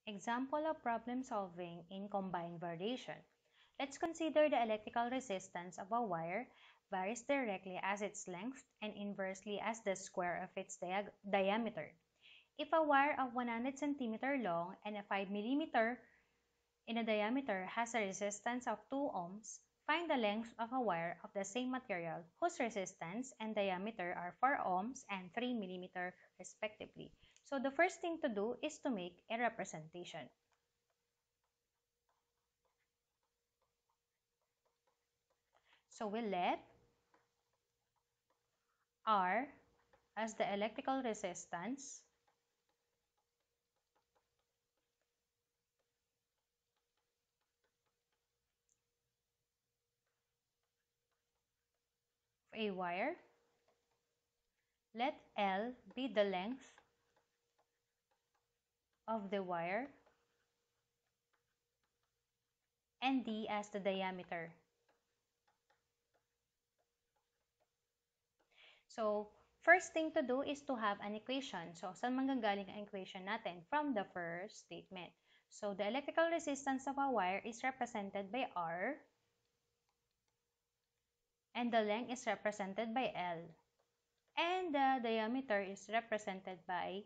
Example of problem solving in combined variation. Let's consider the electrical resistance of a wire varies directly as its length and inversely as the square of its diameter. If a wire of 100 cm long and a 5 mm in a diameter has a resistance of 2 ohms, find the length of a wire of the same material whose resistance and diameter are 4 ohms and 3 mm respectively. So the first thing to do is to make a representation. So we'll let R as the electrical resistance, of a wire. Let L be the length of the wire and D as the diameter. So, first thing to do is to have an equation. So, saan manggagaling ang equation natin? From the first statement. So, the electrical resistance of a wire is represented by R and the length is represented by L. And the diameter is represented by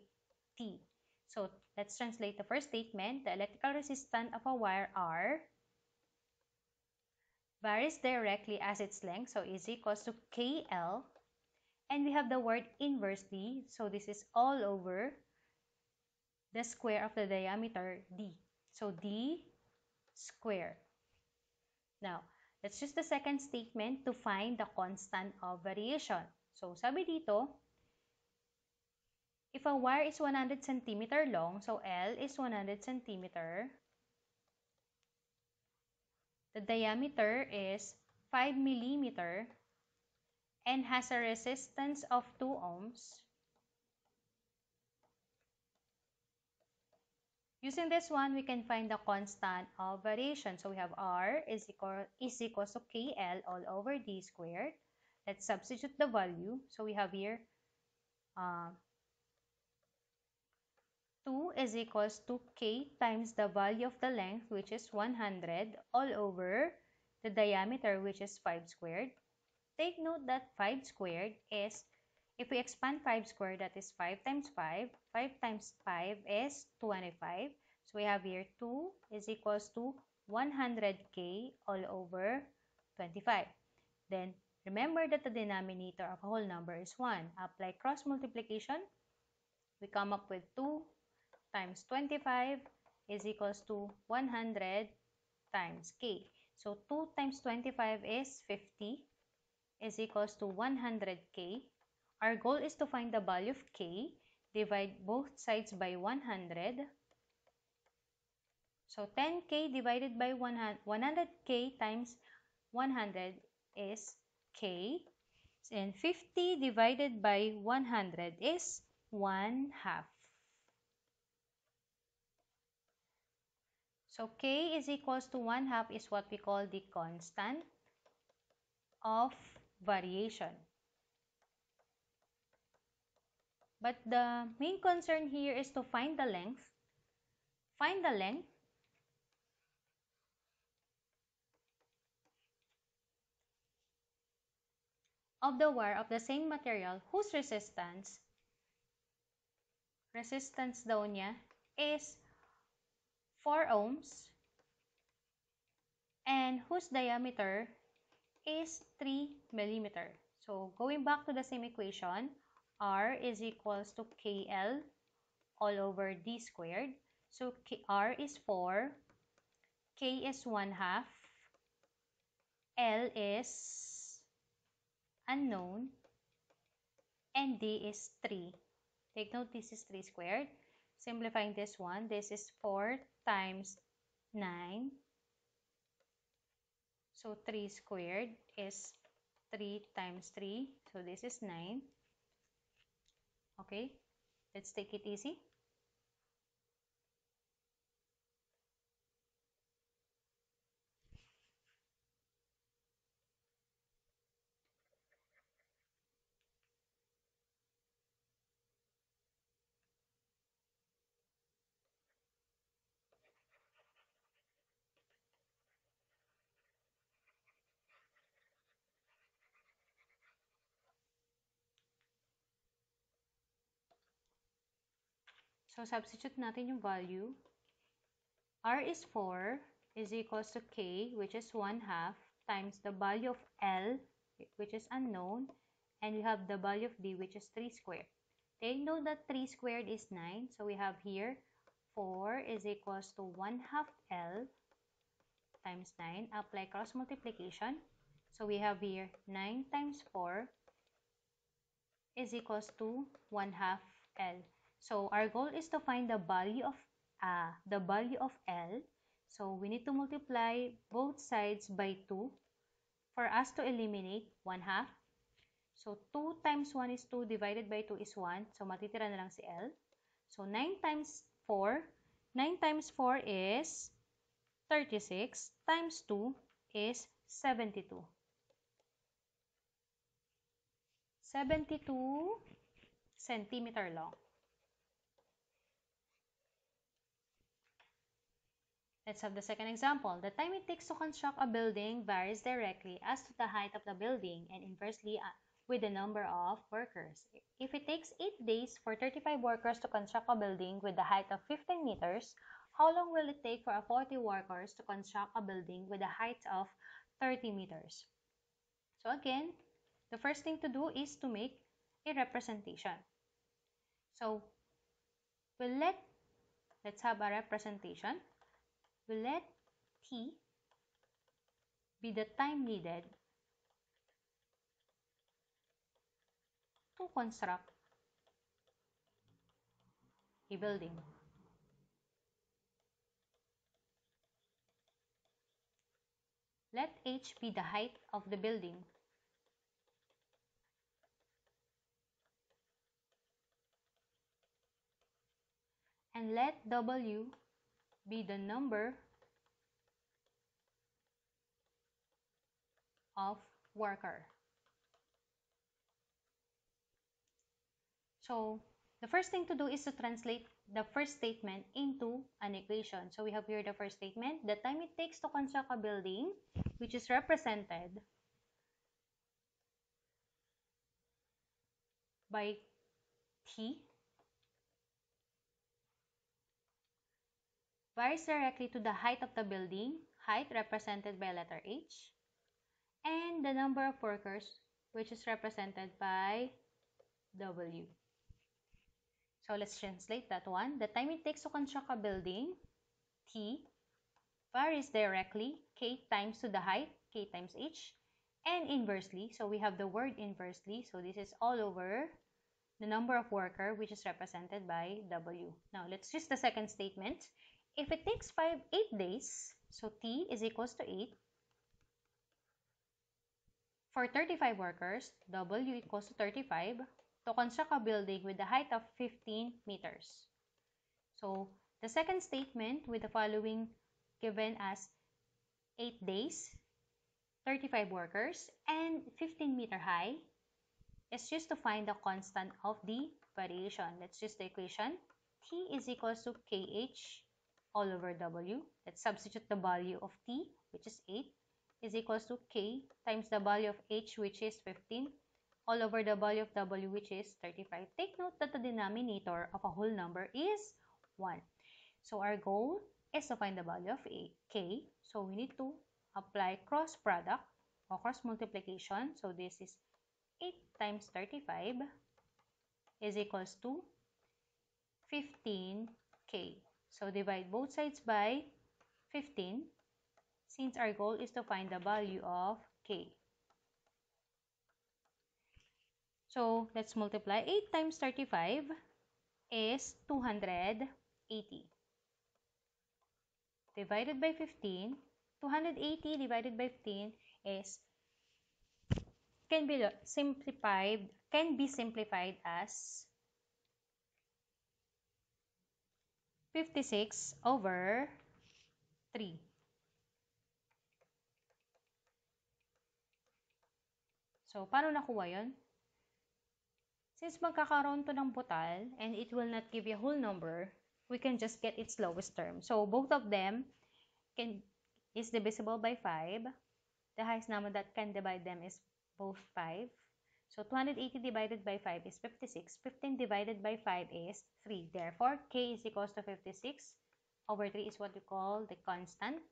T. So, let's translate the first statement. The electrical resistance of a wire R varies directly as its length, so is equals to KL. And we have the word inversely, so this is all over the square of the diameter D. So D square. Now, let's use the second statement to find the constant of variation. So, sabi dito, if a wire is 100 cm long, so L is 100 cm, the diameter is 5 mm and has a resistance of 2 ohms. Using this one, we can find the constant of variation. So we have R is equals to KL all over D squared. Let's substitute the value. So we have here 2 is equals to K times the value of the length, which is 100, all over the diameter, which is 5 squared. Take note that 5 squared is, if we expand 5 squared, that is 5 times 5. 5 times 5 is 25. So we have here 2 is equals to 100K all over 25. Then, remember that the denominator of a whole number is 1. Apply cross multiplication. We come up with 2 times 25 is equals to 100 times K. So 2 times 25 is 50 is equals to 100K. Our goal is to find the value of K. Divide both sides by 100. So 10K divided by 100K times 100 is K. And 50 divided by 100 is 1/2. So K is equals to 1/2 is what we call the constant of variation. But the main concern here is to find the length. Find the length of the wire of the same material whose resistance daw niya is 4 ohms and whose diameter is 3 millimeter. So going back to the same equation, R is equals to KL all over D squared. So R is 4, K is 1/2, L is unknown, and D is 3. Take note, this is 3 squared. Simplifying this one, this is 4 times 9. So 3 squared is 3 times 3. So this is 9. Okay, let's take it easy. So, substitute natin yung value. R is 4 is equals to K, which is 1/2, times the value of L, which is unknown, and we have the value of D, which is 3 squared. Take note that 3 squared is 9, so we have here 4 is equals to 1/2 L times 9. Apply cross multiplication. So we have here 9 times 4 is equals to 1/2 L. So our goal is to find the value of L. So we need to multiply both sides by 2 for us to eliminate 1/2. So 2 times 1 is 2, divided by 2 is 1. So matitira na lang si L. So 9 times 4, 9 times 4 is 36, times 2 is 72. 72 centimeter long. Let's have the second example. The time it takes to construct a building varies directly as to the height of the building and inversely with the number of workers. If it takes 8 days for 35 workers to construct a building with a height of 15 meters, how long will it take for 40 workers to construct a building with a height of 30 meters? So again, the first thing to do is to make a representation. So let's have a representation. We'll let T be the time needed to construct a building. Let H be the height of the building. And let W be the number of worker. So the first thing to do is to translate the first statement into an equation. So we have here the first statement, the time it takes to construct a building, which is represented by T, varies directly to the height of the building, height represented by letter H, and the number of workers, which is represented by W. So let's translate that one. The time it takes to construct a building, T, varies directly, K times to the height, K times H, and inversely, so we have the word inversely, so this is all over the number of worker, which is represented by W. Now let's use the second statement. If it takes 8 days, so T is equals to 8, for 35 workers, W equals to 35, to construct a building with a height of 15 meters. So the second statement with the following given as 8 days, 35 workers, and 15-meter high is just to find the constant of the variation. Let's use the equation. T is equals to KH all over W. Let's substitute the value of T, which is 8, is equals to K times the value of H, which is 15, all over the value of W, which is 35. Take note that the denominator of a whole number is 1. So our goal is to find the value of K. So we need to apply cross product or cross multiplication. So this is 8 times 35 is equals to 15K. So divide both sides by 15 since our goal is to find the value of K. So let's multiply 8 times 35 is 280. Divided by 15, 280 divided by 15 is can be simplified as 56 over 3. So, paano nakuha yun? Since magkakaroon to ng butal and it will not give you a whole number, we can just get its lowest term. So, both of them is divisible by 5. The highest number that can divide them is both 5. So 280 divided by 5 is 56. 15 divided by 5 is 3. Therefore, k is equals to 56 over 3 is what we call the constant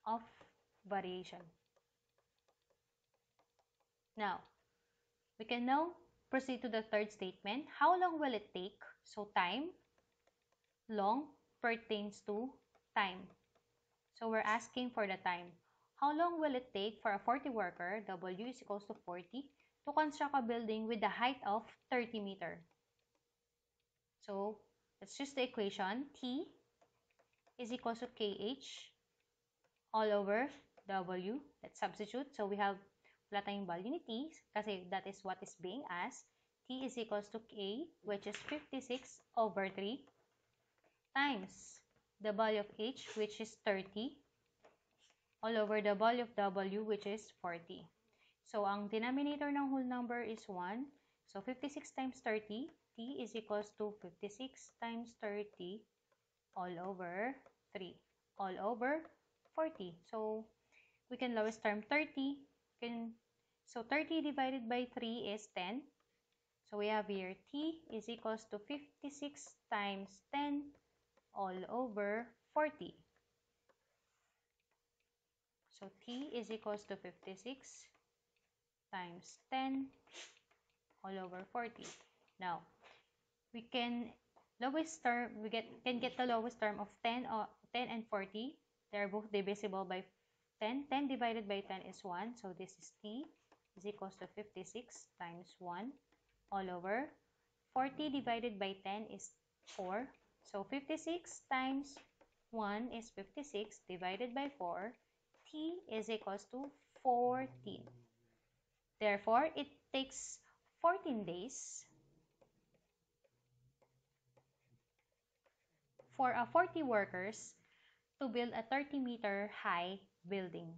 of variation. Now, we can now proceed to the third statement. How long will it take? So time, long pertains to time. So we're asking for the time. How long will it take for a 40 worker, W is equals to 40, to construct a building with a height of 30 meter? So let's use the equation. T is equals to KH all over W. Let's substitute. So we have wala tayong value ni T kasi that is what is being asked. T is equals to K, which is 56 over 3 times the value of H, which is 30, all over the value of W, which is 40. So, ang denominator ng whole number is 1. So, 56 times 30, T is equals to 56 times 30 all over 3, all over 40. So, we can lowest term 30. So, 30 divided by 3 is 10. So, we have here T is equals to 56 times 10 all over 40. So, T is equals to 56 times 10 all over 40. Now, we can can get the lowest term of 10 and 40. They are both divisible by 10. 10 divided by 10 is 1. So this is T is equals to 56 times 1 all over 40 divided by 10 is 4. So 56 times 1 is 56 divided by 4. T is equals to 14. Therefore, it takes 14 days for 40 workers to build a 30-meter high building.